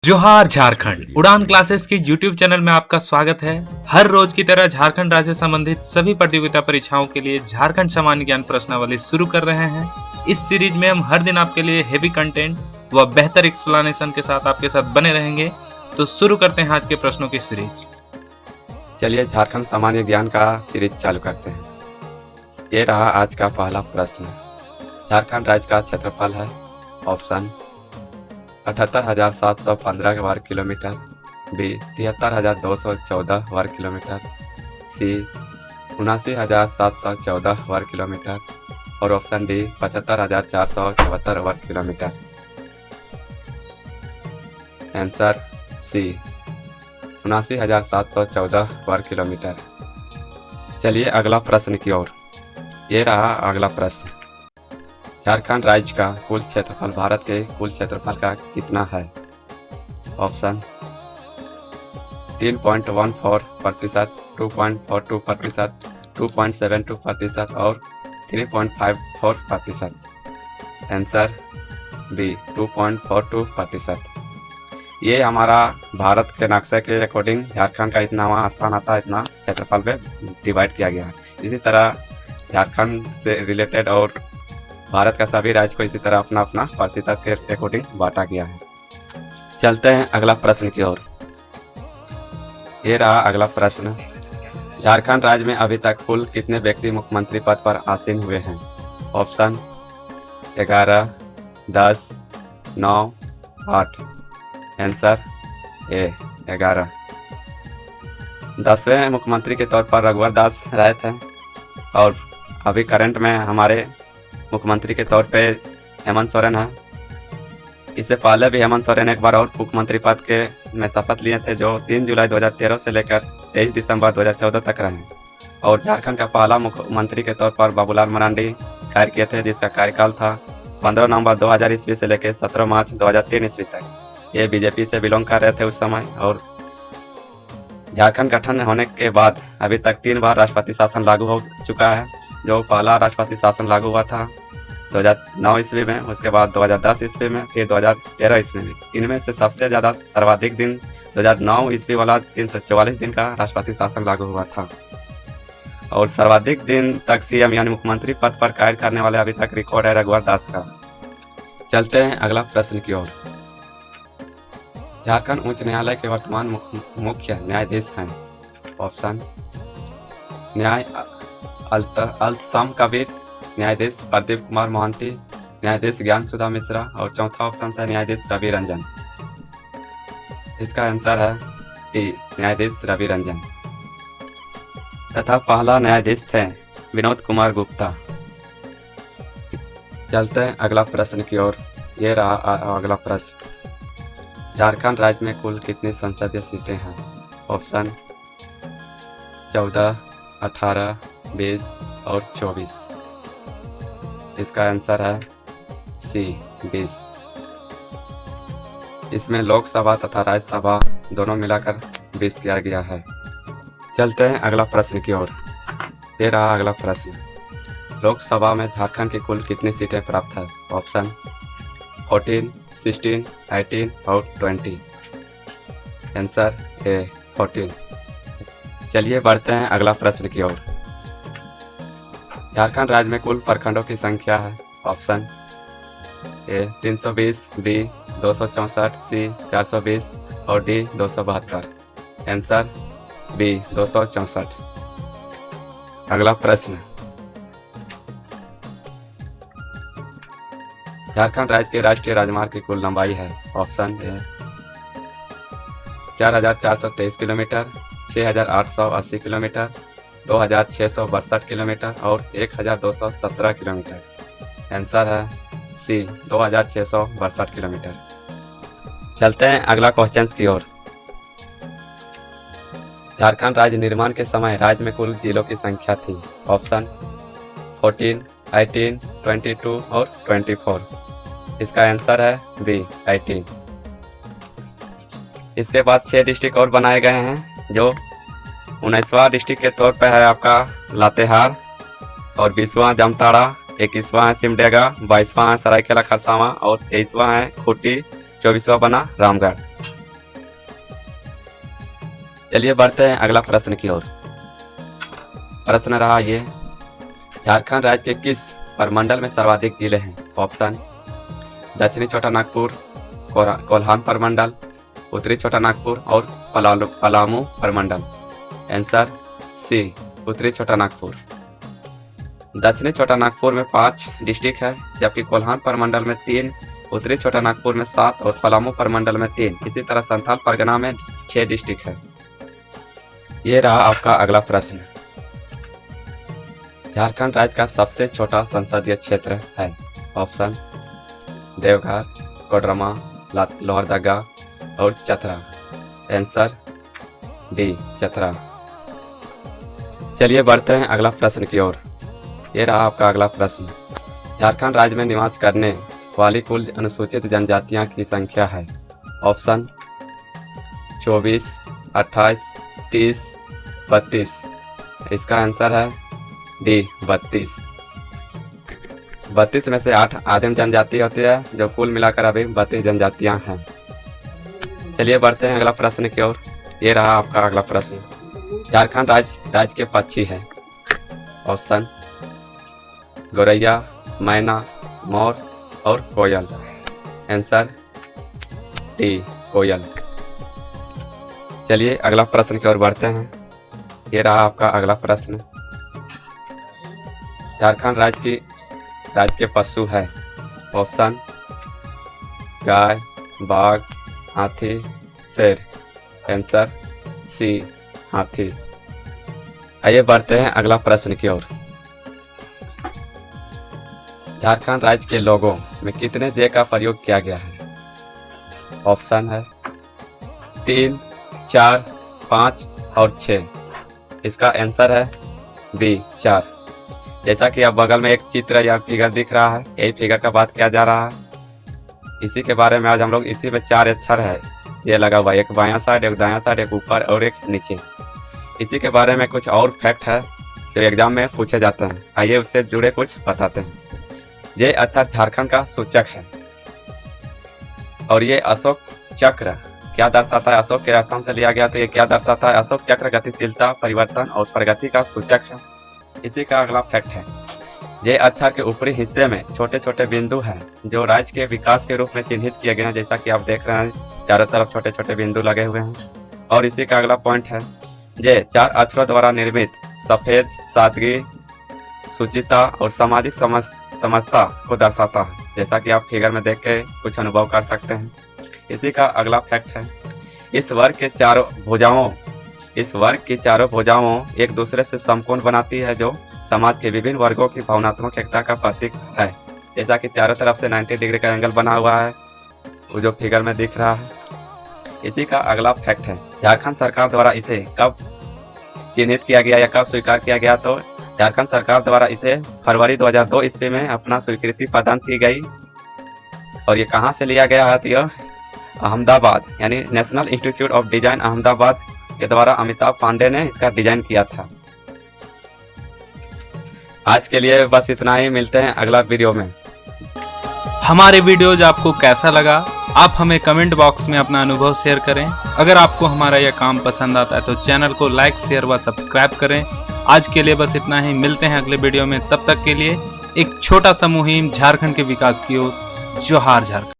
जोहार झारखंड उड़ान क्लासेस के YouTube चैनल में आपका स्वागत है। हर रोज की तरह झारखंड राज्य से संबंधित सभी प्रतियोगिता परीक्षाओं के लिए झारखंड सामान्य ज्ञान प्रश्नावली शुरू कर रहे हैं। इस सीरीज में हम हर दिन आपके लिए हेवी कंटेंट व बेहतर एक्सप्लेनेशन के साथ आपके साथ बने रहेंगे। तो शुरू करते हैं आज के प्रश्नों की सीरीज। चलिए झारखंड सामान्य ज्ञान का सीरीज चालू करते हैं। ये रहा आज का पहला प्रश्न। झारखंड राज्य का क्षेत्रफल है ऑप्शन 78,715 वर्ग किलोमीटर, बी 73,214 वर्ग किलोमीटर, सी 79,714 वर्ग किलोमीटर और ऑप्शन डी 75,474 वर्ग किलोमीटर। आंसर सी 79,714 वर्ग किलोमीटर। चलिए अगला प्रश्न की ओर। ये रहा अगला प्रश्न। झारखंड राज्य का कुल क्षेत्रफल भारत के कुल क्षेत्रफल का कितना है? ऑप्शन 3.14%, 2.42%, 2.72% और 3.54%। Answer B 2.42%। ये हमारा भारत के नक्शे के अकॉर्डिंग झारखंड का इतना वहाँ स्थान आता है, इतना क्षेत्रफल में डिवाइड किया गया है। इसी तरह झारखंड से रिलेटेड और भारत का सभी राज्य को इसी तरह अपना अपना प्रतिशत के अकॉर्डिंग बांटा गया है। चलते हैं अगला प्रश्न की ओर। ये रहा अगला प्रश्न। झारखंड राज्य में अभी तक कुल कितने व्यक्ति मुख्यमंत्री पद पर आसीन हुए हैं? ऑप्शन 11, 10, 9, 8। Answer A 11। 10वें मुख्यमंत्री के तौर पर रघुवर दास रहे थे और अभी करंट में हमारे मुख्यमंत्री के तौर पे हेमंत सोरेन है। इससे पहले भी हेमंत सोरेन एक बार और मुख्यमंत्री पद के में शपथ लिए थे, जो 3 जुलाई 2013 से लेकर 23 दिसंबर 2014 तक रहे और झारखंड का पहला मुख्यमंत्री के तौर पर बाबूलाल मरांडी कार्य किए थे, जिसका कार्यकाल था 15 नवंबर 2000 ईस्वी से लेकर 17 मार्च 2003 ईस्वी तक। ये बीजेपी से बिलोंग कर रहे थे उस समय और झारखंड गठन होने के बाद अभी तक 3 बार राष्ट्रपति शासन लागू हो चुका है। जो पहला राष्ट्रपति शासन लागू हुआ था 2009 ईस्वी में, उसके बाद 2010 ईस्वी में, फिर 2013 ईस्वी में। इनमें से सबसे ज़्यादा सर्वाधिक दिन 2009 ईस्वी वाला 344 दिन का राष्ट्रपति शासन लागू हुआ था और सर्वाधिक दिन तक सीएम यानी मुख्यमंत्री पद पर कार्य करने वाले अभी तक रिकॉर्ड है रघुवर दास का। चलते हैं अगला प्रश्न की ओर। झारखंड उच्च न्यायालय के वर्तमान मुख्य न्यायाधीश हैं। ऑप्शन न्याय अल्सम कबीर, न्यायाधीश प्रदीप कुमार मोहंती, न्यायाधीश ज्ञान सुधा मिश्रा और चौथा ऑप्शन है न्यायाधीश रवि रंजन। इसका आंसर है डी न्यायाधीश रवि रंजन तथा पहला न्यायाधीश थे विनोद कुमार गुप्ता। चलते हैं अगला प्रश्न की ओर। ये रहा अगला प्रश्न। झारखंड राज्य में कुल कितनी संसदीय सीटें हैं? ऑप्शन 14, 18, 20 और 24। इसका आंसर है सी 20। इसमें लोकसभा तथा राज्यसभा दोनों मिलाकर 20 किया गया है। चलते हैं अगला प्रश्न की ओर। ये रहा अगला प्रश्न। लोकसभा में झारखंड की कुल कितनी सीटें प्राप्त है? ऑप्शन 14, 16, 18 और 20। Answer A 14। चलिए बढ़ते हैं अगला प्रश्न की ओर। झारखंड राज्य में कुल प्रखंडों की संख्या है। ऑप्शन ए 320, बी 264, सी 420 और डी 272। Answer B 264। अगला प्रश्न। झारखंड राज्य के राष्ट्रीय राजमार्ग की कुल लंबाई है। Option A 4,423 kilometre, 6,880 kilometre, 2,662 kilometre और 1,217 किलोमीटर। आंसर है सी 2,662 किलोमीटर। चलते हैं अगला क्वेश्चन की ओर। झारखंड राज्य निर्माण के समय राज्य में कुल जिलों की संख्या थी। ऑप्शन 14, 18, 22 और 24। इसका आंसर है बी 18। इसके बाद 6 डिस्ट्रिक्ट और बनाए गए हैं, जो 19वां डिस्ट्रिक्ट के तौर पर है आपका लातेहार और 20वां जामताड़ा, 21वां है सिमडेगा, 22वां है सरायकेला खरसावां और 23वां है खूंटी 24वां बना रामगढ़। चलिए बढ़ते हैं अगला प्रश्न की ओर। प्रश्न रहा ये, झारखंड राज्य के किस प्रमंडल में सर्वाधिक जिले हैं? ऑप्शन दक्षिणी छोटा नागपुर, कोल्हान प्रमंडल, उत्तरी छोटा नागपुर और पलामू प्रमंडल। आंसर सी, उत्तरी छोटा नागपुर। दक्षिणी छोटा नागपुर में 5 डिस्ट्रिक्ट है, जबकि कोल्हान प्रमंडल में 3, उत्तरी छोटा नागपुर में 7 और पलामू प्रमंडल में 3। इसी तरह संथाल परगना में 6 डिस्ट्रिक्ट है। ये रहा आपका अगला प्रश्न। झारखंड राज्य का सबसे छोटा संसदीय क्षेत्र है? ऑप्शन देवघर, कोडरमा, लोहरदगा और चतरा। Answer D, Chatra. चलिए बढ़ते हैं अगला प्रश्न की ओर। ये रहा आपका अगला प्रश्न। झारखंड राज्य में निवास करने वाली कुल अनुसूचित जनजातियां की संख्या है? ऑप्शन 24, 28, 30, 32। इसका आंसर है डी, 32। 32 में से 8 आदिम जनजाति होती है, जो कुल मिलाकर अभी 32 जनजातियां हैं। चलिए बढ़ते हैं अगला प्रश्न की ओर। ये रहा आपका अगला प्रश्न। झारखंड राज्य के पक्षी है? ऑप्शन गौरैया, मैना, मोर और कोयल। आंसर डी, कोयल। चलिए अगला प्रश्न की ओर बढ़ते हैं। ये रहा आपका अगला प्रश्न। झारखंड राज्य के पशु है? ऑप्शन गाय, बाघ, हाथी, शेर। आंसर सी, हाथी। आइए बढ़ते हैं अगला प्रश्न की ओर। झारखंड राज्य के लोगों में कितने जे का प्रयोग किया गया है? ऑप्शन है 3, 4, 5 और 6। इसका आंसर है बी, 4। जैसा कि अब बगल में एक चित्र या फिगर दिख रहा है, यही फिगर का बात किया जा रहा है। इसी के बारे में आज हम लोग, इसी में 4 अक्षर है ये लगा हुआ, एक बायां साइड, एक दायां साइड, एक ऊपर और एक नीचे। इसी के बारे में कुछ और फैक्ट है जो एग्जाम में पूछे जाते हैं। आइए उससे जुड़े कुछ बताते हैं। ये अक्षर झारखंड का सूचक है और ये अशोक चक्र क्या दर्शाता है? अशोक के रत्न से लिया गया, तो ये क्या दर्शाता है? अशोक चक्र गतिशीलता, परिवर्तन और प्रगति का सूचक है। इसी का अगला फैक्ट है, ये अक्षर के ऊपरी हिस्से में छोटे छोटे बिंदु हैं जो राज्य के विकास के रूप में चिन्हित किए गए हैं। जैसा कि आप देख रहे हैं, चारों तरफ छोटे छोटे बिंदु लगे हुए हैं। और इसी का अगला पॉइंट है, ये 4 अक्षरों द्वारा निर्मित सफेद, सादगी, सुचिता और सामाजिक समझता को दर्शाता है। जैसा कि आप फिगर में देख के कुछ अनुभव कर सकते हैं। इसी का अगला फैक्ट है, इस वर्ग की चारों भुजाओं एक दूसरे से समकोण बनाती है, जो समाज के विभिन्न वर्गों की भावनात्मक एकता का प्रतीक है। जैसा कि चारों तरफ से 90 डिग्री का एंगल बना हुआ है, वो जो फिगर में दिख रहा है। इसी का अगला फैक्ट है, झारखंड सरकार द्वारा इसे कब चिन्हित किया गया या कब स्वीकार किया गया? तो झारखंड सरकार द्वारा इसे फरवरी 2002 ईस्वी में अपना स्वीकृति प्रदान की गई। और ये कहाँ से लिया गया है? तो यह अहमदाबाद यानी national institute of design Ahmedabad के द्वारा अमिताभ पांडे ने इसका डिजाइन किया था। आज के लिए बस इतना ही, मिलते हैं अगला वीडियो में। हमारे वीडियोज आपको कैसा लगा? आप हमें कमेंट बॉक्स में अपना अनुभव शेयर करें। अगर आपको हमारा यह काम पसंद आता है तो चैनल को लाइक, शेयर व सब्सक्राइब करें। आज के लिए बस इतना ही, मिलते हैं अगले वीडियो में। तब तक के लिए एक छोटा सा मुहिम झारखंड के विकास की ओर। जोहार झारखंड।